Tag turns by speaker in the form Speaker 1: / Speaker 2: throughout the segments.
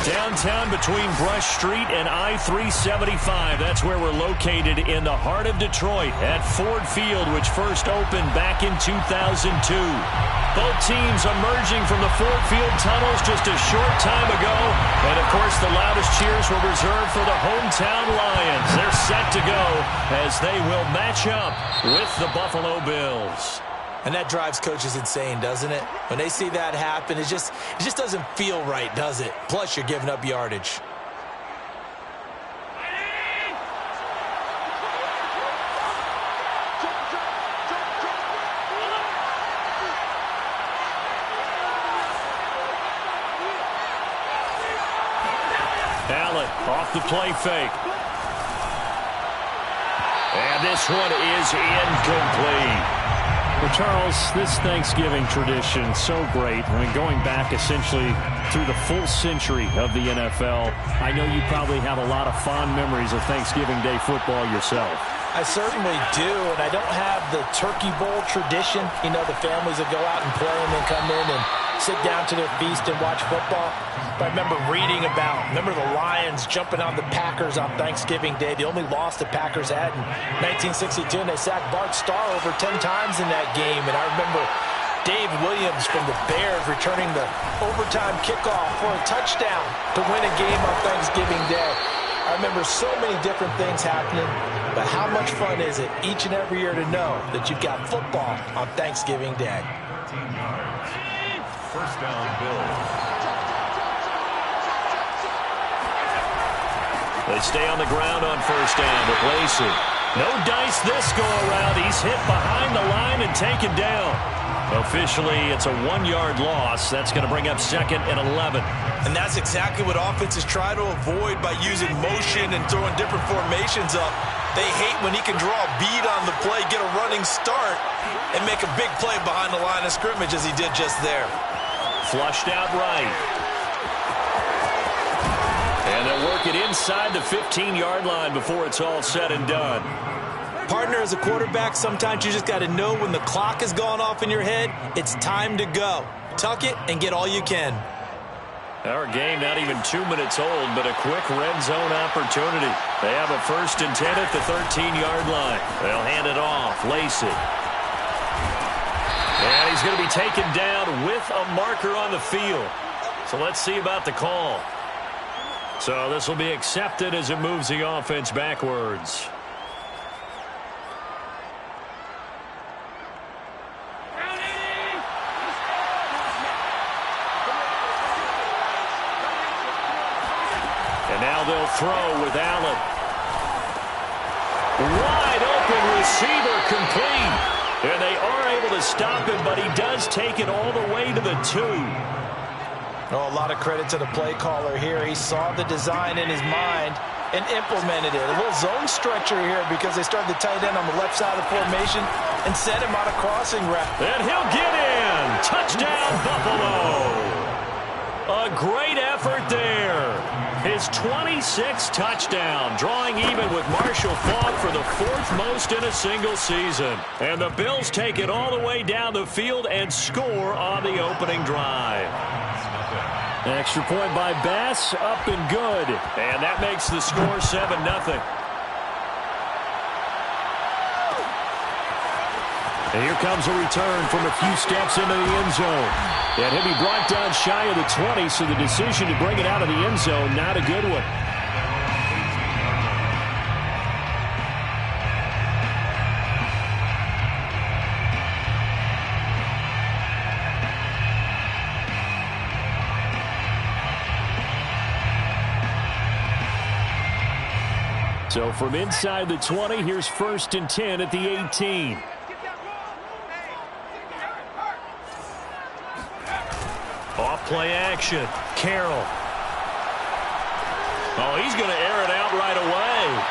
Speaker 1: Downtown between Brush Street and I-375. That's where we're located in the heart of Detroit at Ford Field, which first opened back in 2002. Both teams emerging from the Ford Field tunnels just a short time ago. And, of course, the loudest cheers were reserved for the hometown Lions. They're set to go as they will match up with the Buffalo Bills.
Speaker 2: And that drives coaches insane, doesn't it? When they see that happen, it just doesn't feel right, does it? Plus, you're giving up yardage.
Speaker 1: Allen off the play fake. And this one is incomplete.
Speaker 3: Well, Charles, this Thanksgiving tradition, so great. I mean, going back essentially through the full century of the NFL, I know you probably have a lot of fond memories of Thanksgiving Day football yourself.
Speaker 2: I certainly do, and I don't have the Turkey Bowl tradition. You know, the families that go out and play and then come in and sit down to their feast and watch football. But I remember reading remember the Lions jumping on the Packers on Thanksgiving Day. The only loss the Packers had in 1962, and they sacked Bart Starr over 10 times in that game. And I remember Dave Williams from the Bears returning the overtime kickoff for a touchdown to win a game on Thanksgiving Day. I remember so many different things happening, but how much fun is it each and every year to know that you've got football on Thanksgiving Day?
Speaker 4: 13 yards. First down, Bills.
Speaker 1: They stay on the ground on first down with Lacey. No dice this go-around. He's hit behind the line and taken down. Officially, it's a 1-yard loss. That's going to bring up 2nd and 11.
Speaker 2: And that's exactly what offenses try to avoid by using motion and throwing different formations up. They hate when he can draw a bead on the play, get a running start, and make a big play behind the line of scrimmage as he did just there.
Speaker 1: Flushed out right. And they'll work it inside the 15-yard line before it's all said and done.
Speaker 2: Partner, as a quarterback, sometimes you just got to know when the clock has gone off in your head, it's time to go. Tuck it and get all you can.
Speaker 1: Our game not even 2 minutes old, but a quick red zone opportunity. They have a 1st and 10 at the 13-yard line. They'll hand it off, lace it. And he's going to be taken down with a marker on the field. So let's see about the call. So this will be accepted as it moves the offense backwards. And now they'll throw with Allen. Wide open receiver complete. And they are able to stop him, but he does take it all the way to the 2.
Speaker 2: Oh, a lot of credit to the play caller here. He saw the design in his mind and implemented it. A little zone stretcher here because they started the tight end on the left side of the formation and sent him on a crossing route.
Speaker 1: And he'll get in. Touchdown, Buffalo. A great effort there. His 26th touchdown, drawing even with Marshall Faulk for the 4th most in a single season. And the Bills take it all the way down the field and score on the opening drive. Extra point by Bass, up and good. And that makes the score 7-0. And here comes a return from a few steps into the end zone. And he'll be brought down shy of the 20, so the decision to bring it out of the end zone, not a good one. So from inside the 20, here's 1st and 10 at the 18. Off play action. Carroll. Oh, he's going to air it out right away.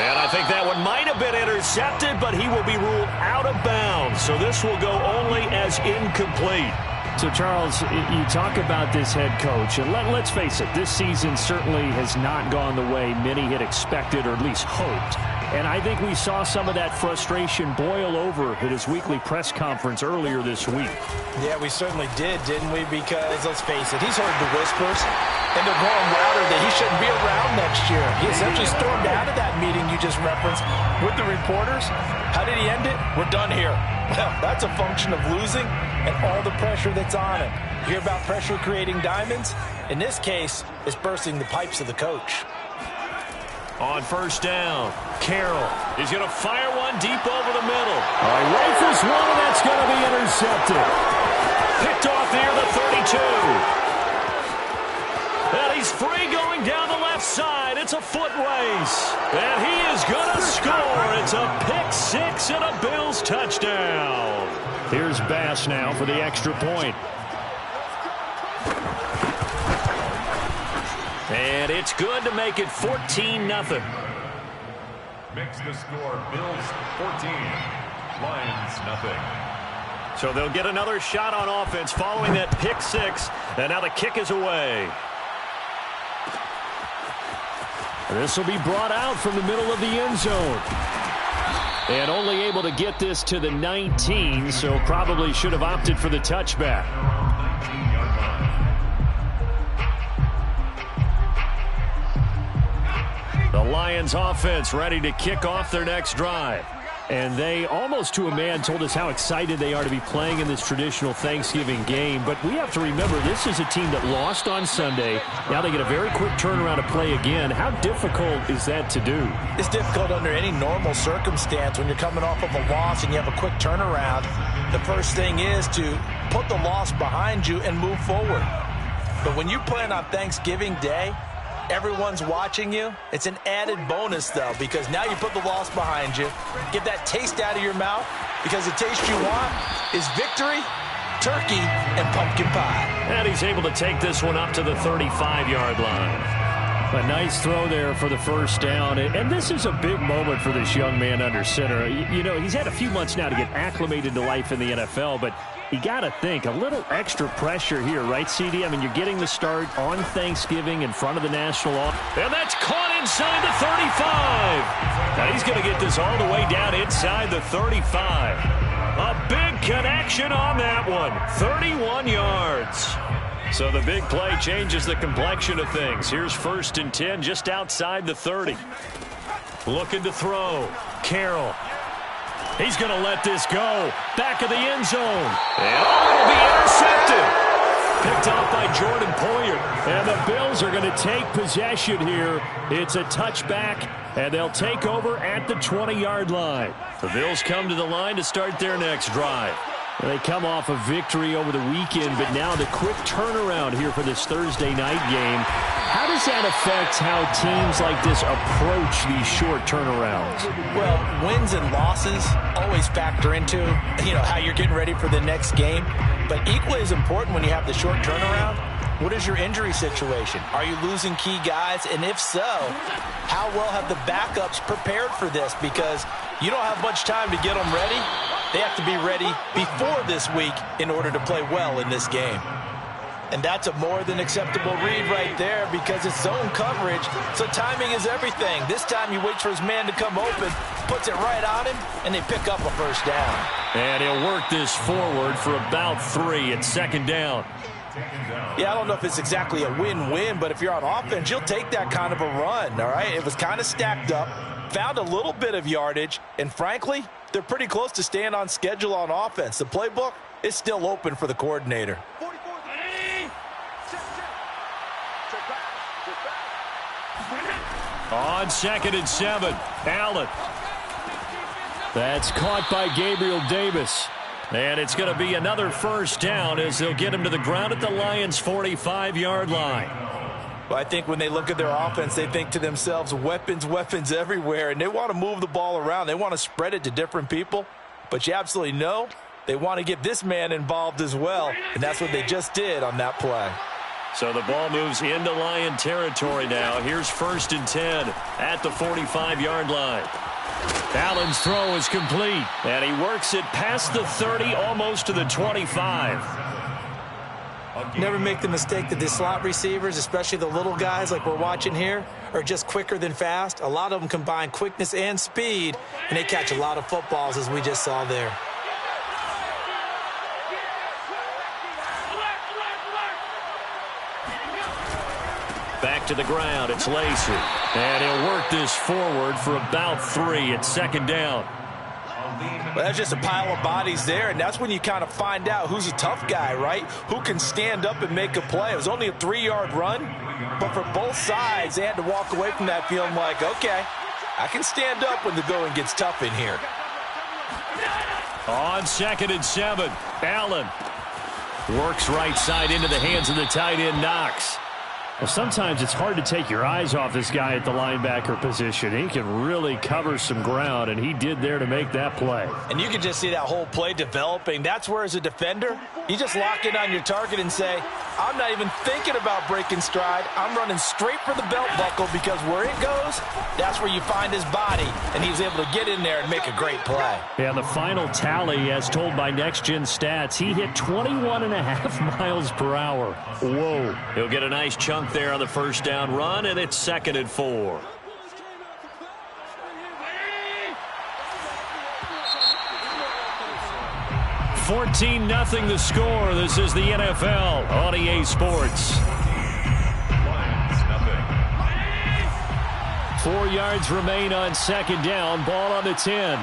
Speaker 1: And I think that one might have been intercepted, but he will be ruled out of bounds. So this will go only as incomplete.
Speaker 3: So, Charles, you talk about this head coach, and let's face it, this season certainly has not gone the way many had expected or at least hoped. And I think we saw some of that frustration boil over at his weekly press conference earlier this week.
Speaker 2: Yeah, we certainly did, didn't we? Because, let's face it, he's heard the whispers, and they're growing louder that he shouldn't be around next year. He essentially stormed out of that meeting you just referenced with the reporters. How did he end it? We're done here. Well, that's a function of losing and all the pressure that's on him. You hear about pressure creating diamonds? In this case, it's bursting the pipes of the coach.
Speaker 1: On 1st down, Carroll is going to fire one deep over the middle. Rifles one, and that's going to be intercepted. Picked off near the 32. And he's free going down the left side. It's a foot race. And he is going to score. It's a pick 6 and a Bills touchdown. Here's Bass now for the extra point. And it's good to make it 14-0.
Speaker 4: Makes the score Bills 14, Lions nothing.
Speaker 1: So they'll get another shot on offense following that pick 6. And now the kick is away. This will be brought out from the middle of the end zone. And only able to get this to the 19, so probably should have opted for the touchback. The Lions offense ready to kick off their next drive. And they, almost to a man, told us how excited they are to be playing in this traditional Thanksgiving game. But we have to remember, this is a team that lost on Sunday. Now they get a very quick turnaround to play again. How difficult is that to do?
Speaker 2: It's difficult under any normal circumstance when you're coming off of a loss and you have a quick turnaround. The first thing is to put the loss behind you and move forward. But when you play on Thanksgiving Day, everyone's watching you. It's an added bonus, though, because now you put the loss behind you, get that taste out of your mouth, because the taste you want is victory, turkey, and pumpkin pie.
Speaker 1: And he's able to take this one up to the 35-yard line.
Speaker 3: A nice throw there for the first down. And this is a big moment for this young man under center. You know, he's had a few months now to get acclimated to life in the NFL, but you got to think a little extra pressure here, right, CD? I mean, you're getting the start on Thanksgiving in front of the national audience.
Speaker 1: And that's caught inside the 35. Now he's going to get this all the way down inside the 35. A big connection on that one. 31 yards. So the big play changes the complexion of things. Here's 1st and 10 just outside the 30. Looking to throw. Carroll. He's going to let this go. Back of the end zone. And it'll be intercepted. Picked off by Jordan Poyer. And the Bills are going to take possession here. It's a touchback, and they'll take over at the 20-yard line. The Bills come to the line to start their next drive. They come off a victory over the weekend, but now the quick turnaround here for this Thursday night game. How does that affect how teams like this approach these short turnarounds?
Speaker 2: Well, wins and losses always factor into, how you're getting ready for the next game. But equally as important when you have the short turnaround, what is your injury situation? Are you losing key guys? And if so, how well have the backups prepared for this? Because you don't have much time to get them ready. They have to be ready before this week in order to play well in this game. And that's a more than acceptable read right there because it's zone coverage, so timing is everything. This time he waits for his man to come open, puts it right on him, and they pick up a first down.
Speaker 1: And he'll work this forward for about 3 at 2nd down.
Speaker 2: Yeah, I don't know if it's exactly a win-win, but if you're on offense, you'll take that kind of a run, all right? It was kind of stacked up, found a little bit of yardage, and frankly, they're pretty close to staying on schedule on offense. The playbook is still open for the coordinator.
Speaker 1: On 2nd and 7, Allen.
Speaker 3: That's caught by Gabriel Davis.
Speaker 1: And it's going to be another first down as they'll get him to the ground at the Lions' 45-yard line.
Speaker 2: Well, I think when they look at their offense, they think to themselves, weapons, weapons everywhere, and they want to move the ball around. They want to spread it to different people, but you absolutely know they want to get this man involved as well, and that's what they just did on that play.
Speaker 1: So the ball moves into Lion territory now. Here's 1st and 10 at the 45-yard line. Allen's throw is complete, and he works it past the 30, almost to the 25.
Speaker 2: Never make the mistake that the slot receivers, especially the little guys like we're watching here, are just quicker than fast. A lot of them combine quickness and speed, and they catch a lot of footballs, as we just saw there.
Speaker 1: Back to the ground, it's Lacy. And he'll work this forward for about 3 at 2nd down.
Speaker 2: Well, that's just a pile of bodies there, and that's when you kind of find out who's a tough guy, right? Who can stand up and make a play. It was only a 3-yard run, but for both sides, they had to walk away from that feeling like, okay, I can stand up when the going gets tough in here.
Speaker 1: On 2nd and 7, Allen works right side into the hands of the tight end, Knox.
Speaker 3: Well, sometimes it's hard to take your eyes off this guy at the linebacker position. He can really cover some ground, and he did there to make that play.
Speaker 2: And you can just see that whole play developing. That's where, as a defender, you just lock in on your target and say, I'm not even thinking about breaking stride. I'm running straight for the belt buckle because where it goes, that's where you find his body. And he was able to get in there and make a great play.
Speaker 3: Yeah, the final tally, as told by Next Gen Stats, he hit 21.5 miles per hour. Whoa.
Speaker 1: He'll get a nice chunk there on the first down run, and it's 2nd and 4. $14-0 the score. This is the NFL on EA Sports.
Speaker 3: 4 yards remain on 2nd down. Ball on the 10.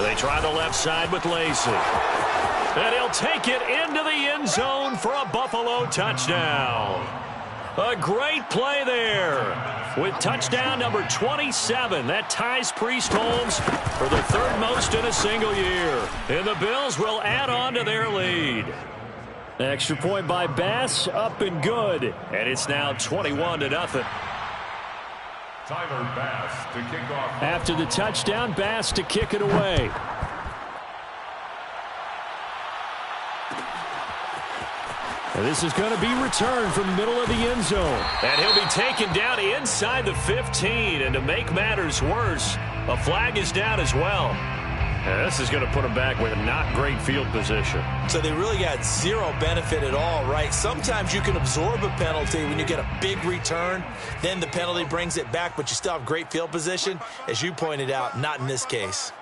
Speaker 1: They try the left side with Lacy. And he'll take it into the end zone for a Buffalo touchdown. A great play there with touchdown number 27. That ties Priest Holmes for the 3rd most in a single year. And the Bills will add on to their lead.
Speaker 3: Extra point by Bass, up and good.
Speaker 1: And it's now 21-0.
Speaker 4: Tyler Bass to kick off.
Speaker 3: After the touchdown, Bass to kick it away. And this is going to be returned from the middle of the end zone.
Speaker 1: And he'll be taken down inside the 15. And to make matters worse, a flag is down as well. And this is going to put him back with not great field position.
Speaker 2: So they really got zero benefit at all, right? Sometimes you can absorb a penalty when you get a big return. Then the penalty brings it back, but you still have great field position. As you pointed out, not in this case.